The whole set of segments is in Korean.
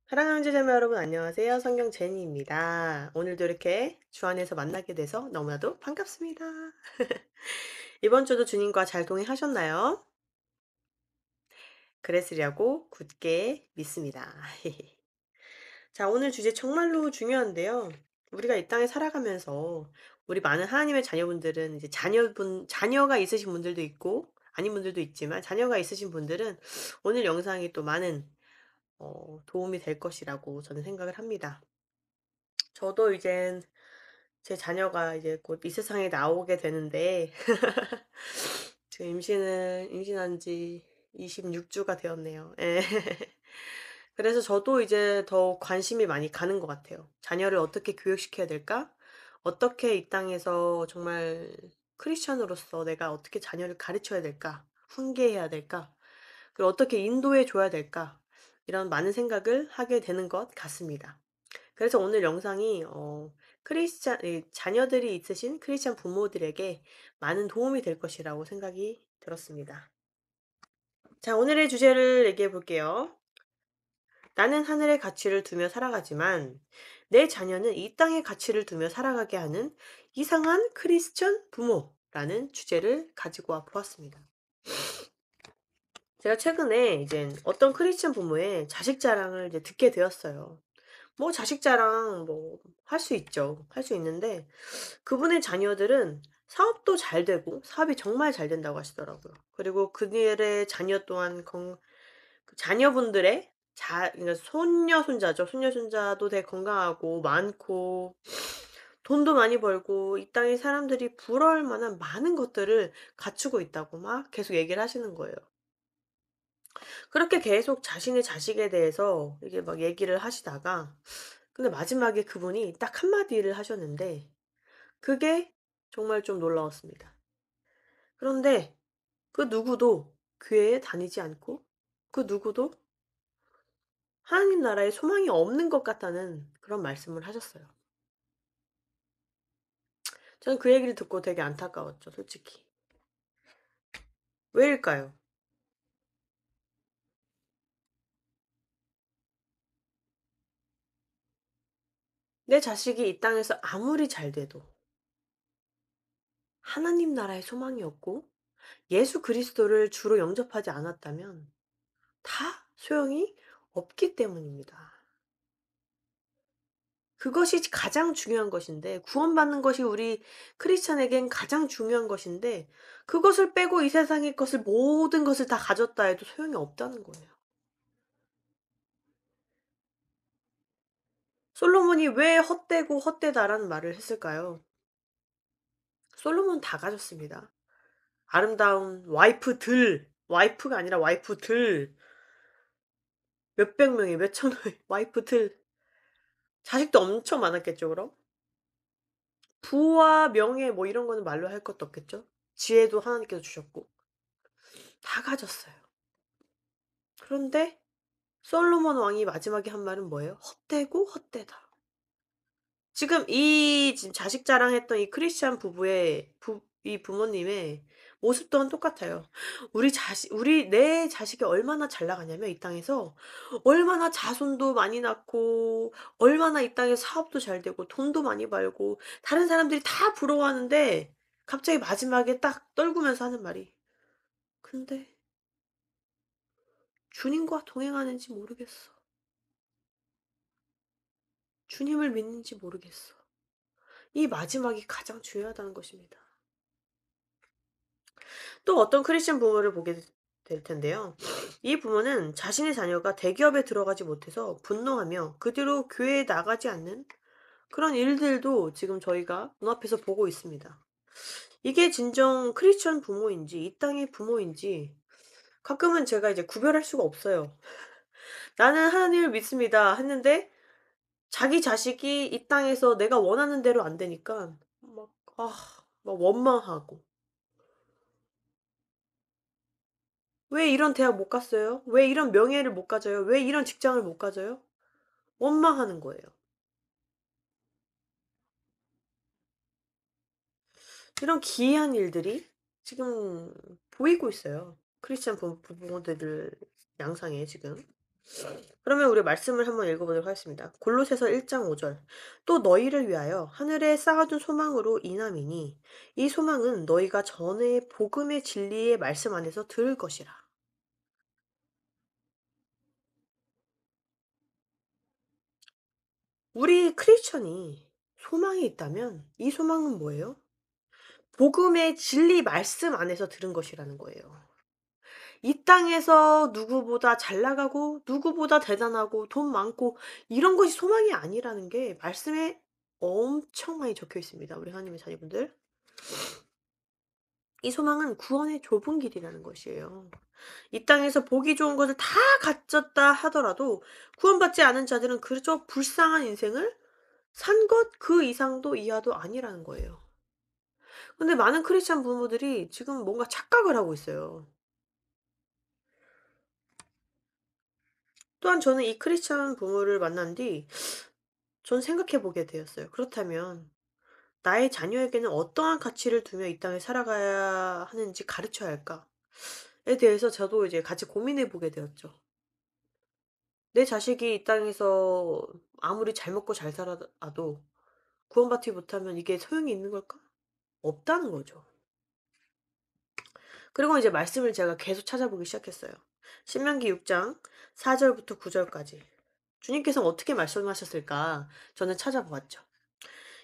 사랑하는 제자매 여러분 안녕하세요. 성경 제니입니다. 오늘도 이렇게 주 안에서 만나게 돼서 너무나도 반갑습니다. 이번 주도 주님과 잘 동행하셨나요? 그랬으리라고 굳게 믿습니다. 자, 오늘 주제 정말로 중요한데요. 우리가 이 땅에 살아가면서 우리 많은 하나님의 자녀분들은 이제 자녀가 있으신 분들도 있고 아닌 분들도 있지만 자녀가 있으신 분들은 오늘 영상이 또 많은 도움이 될 것이라고 저는 생각을 합니다. 저도 이젠 제 자녀가 이제 곧 이 세상에 나오게 되는데 지금 임신한 지 26 주가 되었네요. 예. 그래서 저도 이제 더 관심이 많이 가는 것 같아요. '자녀를 어떻게 교육시켜야 될까? 어떻게 이 땅에서 정말 크리스천으로서 내가 어떻게 자녀를 가르쳐야 될까? 훈계해야 될까? 그리고 어떻게 인도해 줘야 될까?' 이런 많은 생각을 하게 되는 것 같습니다. 그래서 오늘 영상이 크리스찬 이 자녀들이 있으신 크리스찬 부모들에게 많은 도움이 될 것이라고 생각이 들었습니다. 자, 오늘의 주제를 얘기해 볼게요. 나는 하늘의 가치를 두며 살아가지만 내 자녀는 이 땅의 가치를 두며 살아가게 하는 이상한 크리스천 부모라는 주제를 가지고 와 보았습니다. 제가 최근에 이제 어떤 크리스천 부모의 자식 자랑을 이제 듣게 되었어요. 뭐 자식 자랑 뭐 할 수 있죠. 할 수 있는데 그분의 자녀들은 사업도 잘 되고 사업이 정말 잘 된다고 하시더라고요. 그리고 그들의 자녀 또한 그 자녀분들의 그러니까 손녀 손자죠. 손녀 손자도 되게 건강하고 많고 돈도 많이 벌고 이 땅에 사람들이 부러울 만한 많은 것들을 갖추고 있다고 막 계속 얘기를 하시는 거예요. 그렇게 계속 자신의 자식에 대해서 이게 막 얘기를 하시다가 근데 마지막에 그분이 딱 한마디를 하셨는데 그게 정말 좀 놀라웠습니다. 그런데 그 누구도 교회에 다니지 않고 그 누구도 하나님 나라에 소망이 없는 것 같다는 그런 말씀을 하셨어요. 저는 그 얘기를 듣고 되게 안타까웠죠, 솔직히. 왜일까요? 내 자식이 이 땅에서 아무리 잘 돼도 하나님 나라에 소망이 없고 예수 그리스도를 주로 영접하지 않았다면 다 소용이 없기 때문입니다. 그것이 가장 중요한 것인데 구원받는 것이 우리 크리스찬에겐 가장 중요한 것인데 그것을 빼고 이 세상의 것을 모든 것을 다 가졌다 해도 소용이 없다는 거예요. 솔로몬이 왜 "헛되고 헛되다."라는 말을 했을까요? 솔로몬은 다 가졌습니다. 아름다운 와이프들, 와이프가 아니라 와이프들 몇백 명의 몇천 명의 와이프들 자식도 엄청 많았겠죠 그럼? 부와 명예 뭐 이런 거는 말로 할 것도 없겠죠? 지혜도 하나님께서 주셨고 다 가졌어요. 그런데 솔로몬 왕이 마지막에 한 말은 뭐예요? "헛되고 헛되다." 지금 자식 자랑했던 이 크리스찬 부부의 이 부모님의 모습 또한 똑같아요. 우리 내 자식이 얼마나 잘 나가냐면 이 땅에서 얼마나 자손도 많이 낳고 얼마나 이 땅에서 사업도 잘 되고 돈도 많이 벌고 다른 사람들이 다 부러워하는데 갑자기 마지막에 딱 떨구면서 하는 말이 "근데 주님과 동행하는지 모르겠어. 주님을 믿는지 모르겠어." 이 마지막이 가장 중요하다는 것입니다. 또 어떤 크리스천 부모를 보게 될 텐데요. 이 부모는 자신의 자녀가 대기업에 들어가지 못해서 분노하며 그 뒤로 교회에 나가지 않는 그런 일들도 지금 저희가 눈앞에서 보고 있습니다. 이게 진정 크리스천 부모인지 이 땅의 부모인지 가끔은 제가 이제 구별할 수가 없어요. '나는 하나님을 믿습니다.' 했는데 자기 자식이 이 땅에서 내가 원하는 대로 안 되니까 막 원망하고 '왜 이런 대학 못 갔어요? 왜 이런 명예를 못 가져요? 왜 이런 직장을 못 가져요?' 원망하는 거예요. 이런 기이한 일들이 지금 보이고 있어요. 크리스찬 부모들 양상에 지금. 그러면 우리 말씀을 한번 읽어 보도록 하겠습니다. 골로새서 1장 5 절. "또 너희를 위하여 하늘에 쌓아둔 소망으로 인함이니 이 소망은 너희가 전에 복음의 진리의 말씀 안에서 들을 것이라." 우리 크리스천이 소망이 있다면 이 소망은 뭐예요? 복음의 진리 말씀 안에서 들은 것이라는 거예요. 이 땅에서 누구보다 잘 나가고 누구보다 대단하고 돈 많고 이런 것이 소망이 아니라는 게 말씀에 엄청 많이 적혀 있습니다, 우리 하나님의 자녀분들. 이 소망은 구원의 좁은 길이라는 것이에요. 이 땅에서 보기 좋은 것을 다 갖췄다 하더라도 구원받지 않은 자들은 그저 불쌍한 인생을 산 것 그 이상도 이하도 아니라는 거예요. 근데 많은 크리스찬 부모들이 지금 뭔가 착각을 하고 있어요. 또한 저는 이 크리스찬 부모를 만난 뒤 전 생각해 보게 되었어요. 그렇다면 나의 자녀에게는 어떠한 가치를 두며 이 땅에 살아가야 하는지 가르쳐야 할까에 대해서 저도 이제 같이 고민해 보게 되었죠. 내 자식이 이 땅에서 아무리 잘 먹고 잘 살아도 구원받지 못하면 이게 소용이 있는 걸까? 없다는 거죠. 그리고 이제 말씀을 제가 계속 찾아보기 시작했어요. 신명기 6장 4 절부터 9 절까지. 주님께서는 어떻게 말씀하셨을까? 저는 찾아보았죠.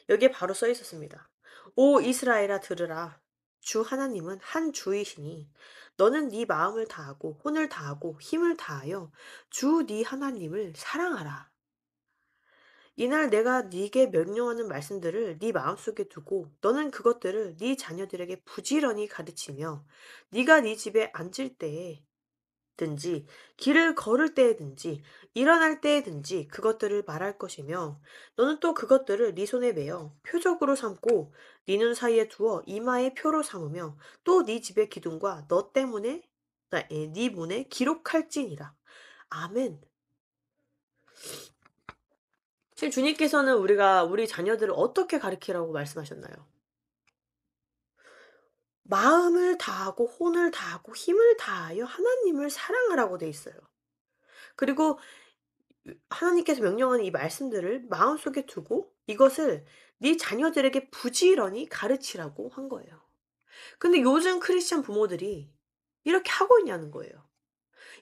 여기에 바로 써 있었습니다. "오 이스라엘아 들으라. 주 하나님은 한 주이시니 너는 네 마음을 다하고 혼을 다하고 힘을 다하여 주 네 하나님을 사랑하라. 이날 내가 네게 명령하는 말씀들을 네 마음속에 두고 너는 그것들을 네 자녀들에게 부지런히 가르치며 네가 네 집에 앉을 때에 든지 길을 걸을 때에든지 일어날 때에든지 그것들을 말할 것이며 너는 또 그것들을 네 손에 메어 표적으로 삼고 네 눈 사이에 두어 이마에 표로 삼으며 또 네 집의 기둥과 너 때문에 네 문에 기록할지니라." 아멘. 지금 주님께서는 우리가 우리 자녀들을 어떻게 가르치라고 말씀하셨나요? 마음을 다하고 혼을 다하고 힘을 다하여 하나님을 사랑하라고 돼 있어요. 그리고 하나님께서 명령하는 이 말씀들을 마음속에 두고 이것을 네 자녀들에게 부지런히 가르치라고 한 거예요. 근데 요즘 크리스찬 부모들이 이렇게 하고 있냐는 거예요.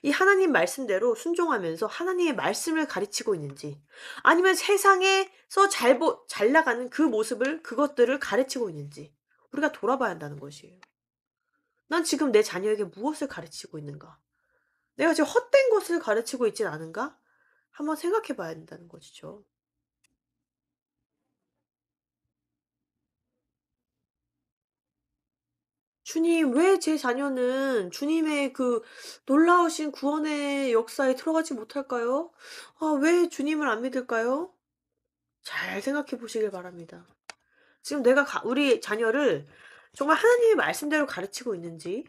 이 하나님 말씀대로 순종하면서 하나님의 말씀을 가르치고 있는지 아니면 세상에서 잘 나가는 그 모습을 그것들을 가르치고 있는지 우리가 돌아봐야 한다는 것이에요. '난 지금 내 자녀에게 무엇을 가르치고 있는가? 내가 지금 헛된 것을 가르치고 있진 않은가?' 한번 생각해 봐야 된다는 것이죠. 주님, 왜 제 자녀는 주님의 그 놀라우신 구원의 역사에 들어가지 못할까요? 아, 왜 주님을 안 믿을까요? 잘 생각해 보시길 바랍니다. 지금 내가 우리 자녀를 정말 하나님의 말씀대로 가르치고 있는지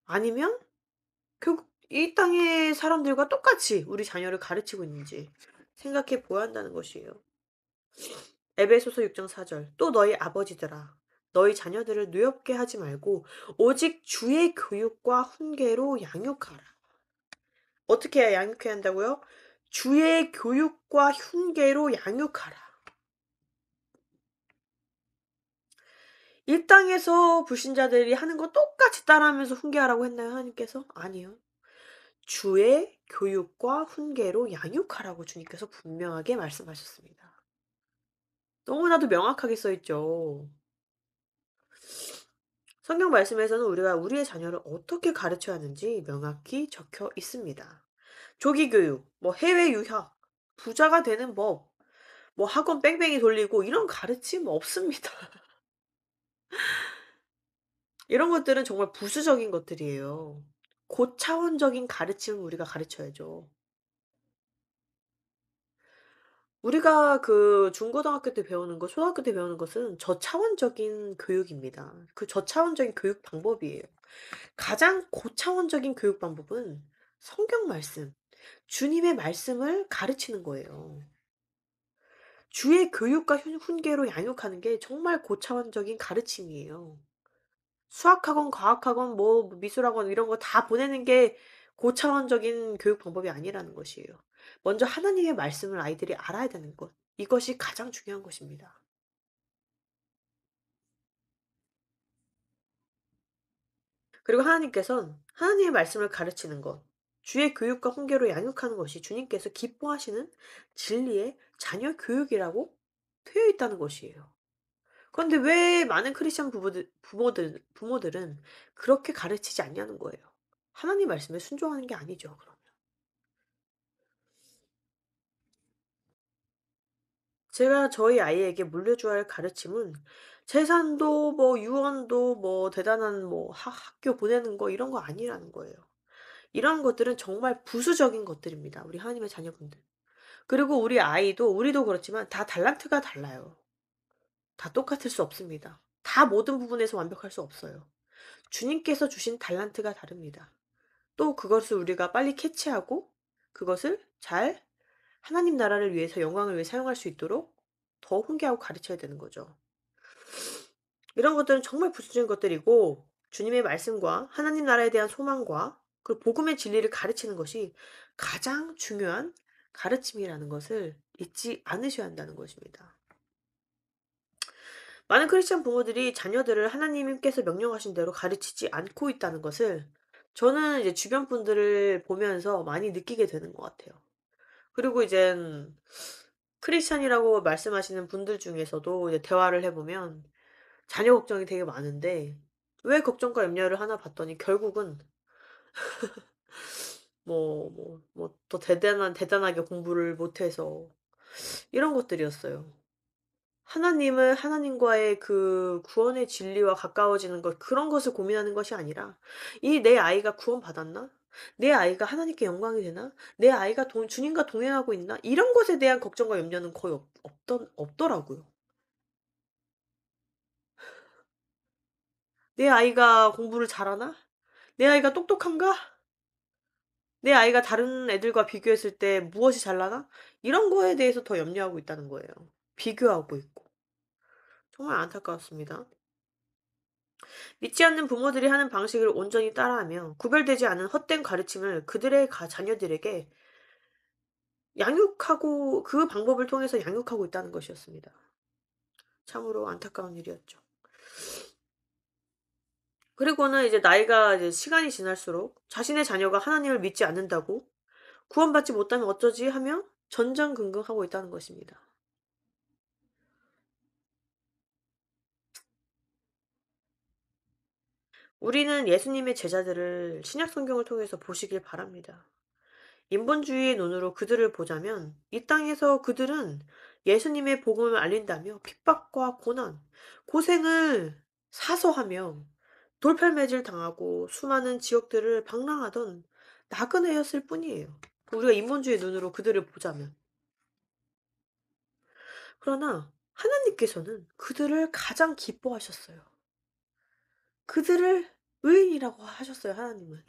아니면 결국 이 땅의 사람들과 똑같이 우리 자녀를 가르치고 있는지 생각해 보아야 한다는 것이에요. 에베소서 6장 4 절. "또 너희 아버지들아 너희 자녀들을 뇌없게 하지 말고 오직 주의 교육과 훈계로 양육하라." 어떻게 해야 양육해야 한다고요? 주의 교육과 훈계로 양육하라. 이 땅에서 불신자들이 하는 거 똑같이 따라하면서 훈계하라고 했나요, 하나님께서? 아니요. 주의 교육과 훈계로 양육하라고 주님께서 분명하게 말씀하셨습니다. 너무나도 명확하게 써 있죠. 성경 말씀에서는 우리가 우리의 자녀를 어떻게 가르쳐야 하는지 명확히 적혀 있습니다. 조기 교육, 뭐 해외 유학, 부자가 되는 법, 뭐 학원 뺑뺑이 돌리고 이런 가르침 없습니다. 이런 것들은 정말 부수적인 것들이에요. 고차원적인 가르침을 우리가 가르쳐야죠. 우리가 그 중고등학교 때 배우는 것, 초등학교 때 배우는 것은 저차원적인 교육입니다. 그 저차원적인 교육 방법이에요. 가장 고차원적인 교육 방법은 성경 말씀, 주님의 말씀을 가르치는 거예요. 주의 교육과 훈계로 양육하는 게 정말 고차원적인 가르침이에요. 수학학원, 과학학원, 뭐 미술학원 이런 거 다 보내는 게 고차원적인 교육 방법이 아니라는 것이에요. 먼저 하나님의 말씀을 아이들이 알아야 되는 것. 이것이 가장 중요한 것입니다. 그리고 하나님께서는 하나님의 말씀을 가르치는 것, 주의 교육과 훈계로 양육하는 것이 주님께서 기뻐하시는 진리의 자녀 교육이라고 되어 있다는 것이에요. 그런데 왜 많은 크리스천 부모들은 그렇게 가르치지 않냐는 거예요. 하나님 말씀에 순종하는 게 아니죠, 그러면. 제가 저희 아이에게 물려줘야 할 가르침은 재산도 뭐 유언도 뭐 대단한 뭐 학교 보내는 거 이런 거 아니라는 거예요. 이런 것들은 정말 부수적인 것들입니다, 우리 하나님의 자녀분들. 그리고 우리 아이도 우리도 그렇지만 다 달란트가 달라요. 다 똑같을 수 없습니다. 다 모든 부분에서 완벽할 수 없어요. 주님께서 주신 달란트가 다릅니다. 또 그것을 우리가 빨리 캐치하고 그것을 잘 하나님 나라를 위해서 영광을 위해 사용할 수 있도록 더 훈계하고 가르쳐야 되는 거죠. 이런 것들은 정말 부수적인 것들이고 주님의 말씀과 하나님 나라에 대한 소망과 그 복음의 진리를 가르치는 것이 가장 중요한 가르침이라는 것을 잊지 않으셔야 한다는 것입니다. 많은 크리스천 부모들이 자녀들을 하나님께서 명령하신 대로 가르치지 않고 있다는 것을 저는 이제 주변 분들을 보면서 많이 느끼게 되는 것 같아요. 그리고 이젠 크리스찬이라고 말씀하시는 분들 중에서도 이제 대화를 해 보면 자녀 걱정이 되게 많은데 왜 걱정과 염려를 하나 봤더니 결국은 더 대단하게 공부를 못해서 이런 것들이었어요. 하나님을 하나님과의 그 구원의 진리와 가까워지는 것 그런 것을 고민하는 것이 아니라 '이 내 아이가 구원받았나? 내 아이가 하나님께 영광이 되나? 내 아이가 동 주님과 동행하고 있나?' 이런 것에 대한 걱정과 염려는 거의 없더라고요. '내 아이가 공부를 잘하나? 내 아이가 똑똑한가? 내 아이가 다른 애들과 비교했을 때 무엇이 잘나나?' 이런 거에 대해서 더 염려하고 있다는 거예요. 비교하고 있고. 정말 안타까웠습니다. 믿지 않는 부모들이 하는 방식을 온전히 따라하며 구별되지 않은 헛된 가르침을 그들의 자녀들에게 양육하고 그 방법을 통해서 양육하고 있다는 것이었습니다. 참으로 안타까운 일이었죠. 그리고는 이제 나이가 이제 시간이 지날수록 자신의 자녀가 하나님을 믿지 않는다고 '구원받지 못하면 어쩌지?' 하며 전전긍긍하고 있다는 것입니다. 우리는 예수님의 제자들을 신약 성경을 통해서 보시길 바랍니다. 인본주의의 눈으로 그들을 보자면 이 땅에서 그들은 예수님의 복음을 알린다며 핍박과 고난, 고생을 사서하며 돌팔매질 당하고 수많은 지역들을 방랑하던 나그네였을 뿐이에요. 우리가 인본주의 눈으로 그들을 보자면. 그러나 하나님께서는 그들을 가장 기뻐하셨어요. 그들을 의인이라고 하셨어요, 하나님은.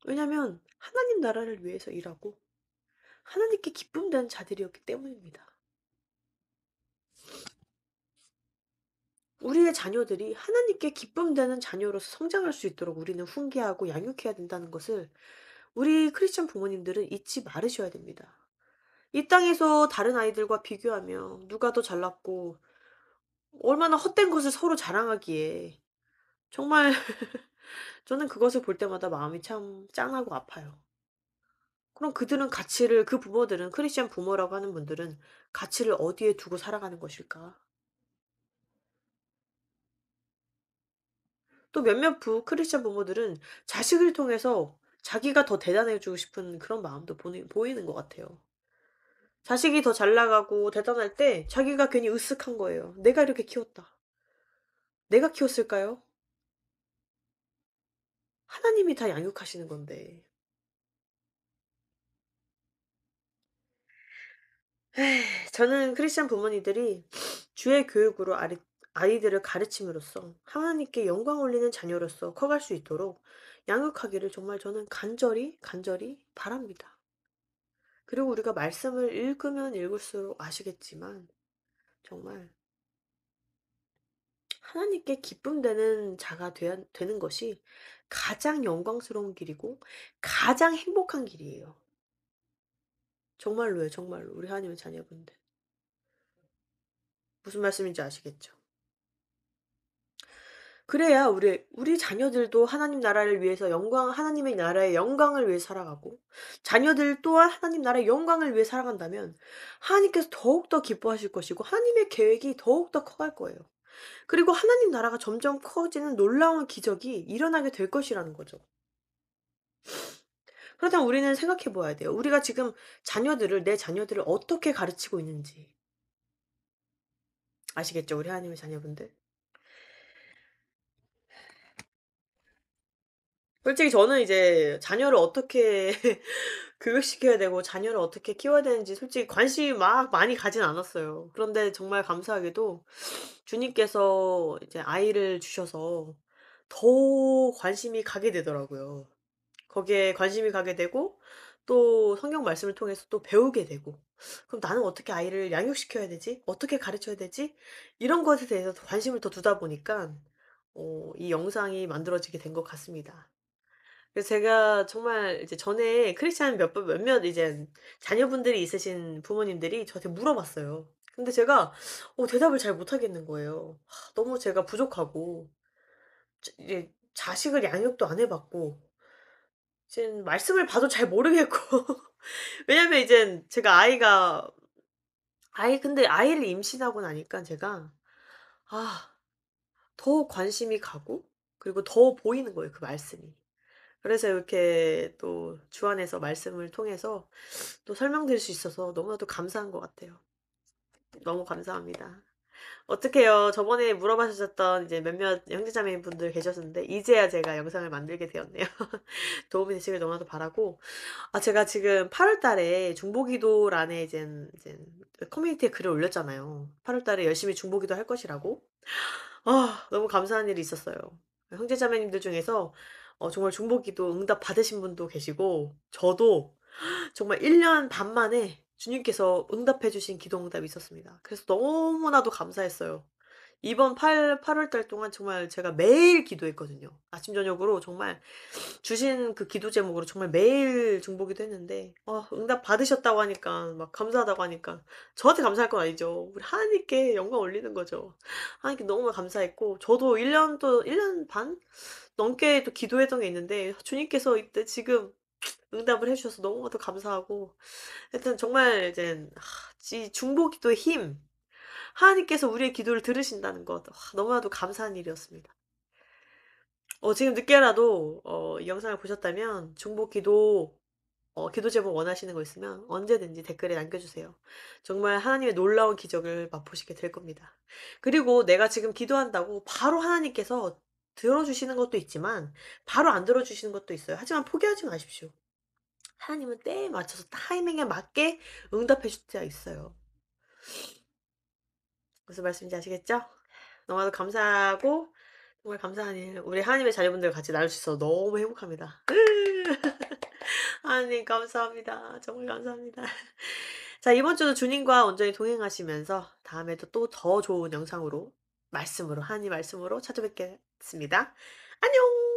왜냐하면 하나님 나라를 위해서 일하고 하나님께 기쁨되는 자들이었기 때문입니다. 우리의 자녀들이 하나님께 기쁨되는 자녀로서 성장할 수 있도록 우리는 훈계하고 양육해야 된다는 것을 우리 크리스천 부모님들은 잊지 말으셔야 됩니다. 이 땅에서 다른 아이들과 비교하며 누가 더 잘났고 얼마나 헛된 것을 서로 자랑하기에 정말 저는 그것을 볼 때마다 마음이 참 짠하고 아파요. 그럼 그들은 가치를 그 부모들은 크리스천 부모라고 하는 분들은 가치를 어디에 두고 살아가는 것일까? 또 몇몇 크리스천 부모들은 자식을 통해서 자기가 더 대단해지고 싶은 그런 마음도 보이는 것 같아요. 자식이 더 잘 나가고 대단할 때 자기가 괜히 으쓱한 거예요. '내가 이렇게 키웠다. 내가 키웠을까요?' 하나님이 다 양육하시는 건데. 저는 크리스천 부모님들이 주의 교육으로 아이들을 가르침으로써 하나님께 영광 올리는 자녀로서 커갈 수 있도록 양육하기를 정말 저는 간절히, 간절히 바랍니다. 그리고 우리가 말씀을 읽으면 읽을수록 아시겠지만 정말 하나님께 기쁨 되는 자가 돼야 되는 것이 가장 영광스러운 길이고 가장 행복한 길이에요. 정말로요, 정말로. 우리 하나님의 자녀분들. 무슨 말씀인지 아시겠죠? 그래야 우리 자녀들도 하나님 나라를 위해서 하나님의 나라의 영광을 위해 살아가고 자녀들 또한 하나님 나라의 영광을 위해 살아간다면 하나님께서 더욱더 기뻐하실 것이고 하나님의 계획이 더욱더 커갈 거예요. 그리고 하나님 나라가 점점 커지는 놀라운 기적이 일어나게 될 것이라는 거죠. 그렇다면 우리는 생각해 보아야 돼요. 우리가 지금 내 자녀들을 어떻게 가르치고 있는지 아시겠죠? 우리 하나님의 자녀분들. 솔직히 저는 이제 자녀를 어떻게 교육시켜야 되고 자녀를 어떻게 키워야 되는지 솔직히 관심이 막 많이 가진 않았어요. 그런데 정말 감사하게도 주님께서 이제 아이를 주셔서 더 관심이 가게 되더라고요. 거기에 관심이 가게 되고 또 성경 말씀을 통해서 또 배우게 되고 '그럼 나는 어떻게 아이를 양육시켜야 되지? 어떻게 가르쳐야 되지?' 이런 것에 대해서 더 관심을 더 두다 보니까 이 영상이 만들어지게 된 것 같습니다. 그래서 제가 정말 이제 전에 크리스찬 몇몇 이제 자녀분들이 있으신 부모님들이 저한테 물어봤어요. 근데 제가 대답을 잘 못하겠는 거예요. 너무 제가 부족하고 이제 자식을 양육도 안 해 봤고 이젠 말씀을 봐도 잘 모르겠고 왜냐면 이젠 제가 근데 아이를 임신하고 나니까 제가 아 더 관심이 가고 그리고 더 보이는 거예요, 그 말씀이. 그래서 이렇게 또 주안에서 말씀을 통해서 또 설명드릴 수 있어서 너무나도 감사한 것 같아요. 너무 감사합니다. 어떡해요. 저번에 물어봐 주셨던 이제 몇몇 형제자매분들 계셨는데 이제야 제가 영상을 만들게 되었네요. 도움이 되시길 너무나도 바라고 제가 지금 8월 달에 중보기도란에 이젠 커뮤니티에 글을 올렸잖아요. 8월 달에 열심히 중보기도 할 것이라고. 너무 감사한 일이 있었어요. 형제자매님들 중에서 정말 중보기도 응답 받으신 분도 계시고 저도 정말 1년 반 만에 주님께서 응답해 주신 기도 응답이 있었습니다. 그래서 너무나도 감사했어요. 이번 8월 달 동안 정말 제가 매일 기도했거든요. 아침 저녁으로 정말 주신 그 기도 제목으로 정말 매일 중보기도 했는데 응답 받으셨다고 하니까 막 감사하다고 하니까 저한테 감사할 건 아니죠. 우리 하나님께 영광 올리는 거죠. 하나님께 너무 감사했고 저도 1 년 반 넘게 또 기도했던 게 있는데 주님께서 이때 지금 응답을 해 주셔서 너무나도 감사하고 하여튼 정말 이젠 이 중보기도의 힘 하나님께서 우리의 기도를 들으신다는 것 너무나도 감사한 일이었습니다. 지금 늦게라도 이 영상을 보셨다면 중보기도 기도 제목 원하시는 거 있으면 언제든지 댓글에 남겨 주세요. 정말 하나님의 놀라운 기적을 맛보시게 될 겁니다. 그리고 내가 지금 기도한다고 바로 하나님께서 들어 주시는 것도 있지만 바로 안 들어 주시는 것도 있어요. 하지만 포기하지 마십시오. 하나님은 때에 맞춰서 타이밍에 맞게 응답해 줄 때가 있어요. 무슨 말씀인지 아시겠죠? 너무나도 감사하고 정말 감사한 일 우리 하나님의 자녀분들과 같이 나눌 수 있어서 너무 행복합니다. 하나님 감사합니다. 정말 감사합니다. 자 이번 주도 주님과 온전히 동행하시면서 다음에도 또 더 좋은 영상으로 말씀으로 하나님 말씀으로 찾아뵙겠습니다. 안녕.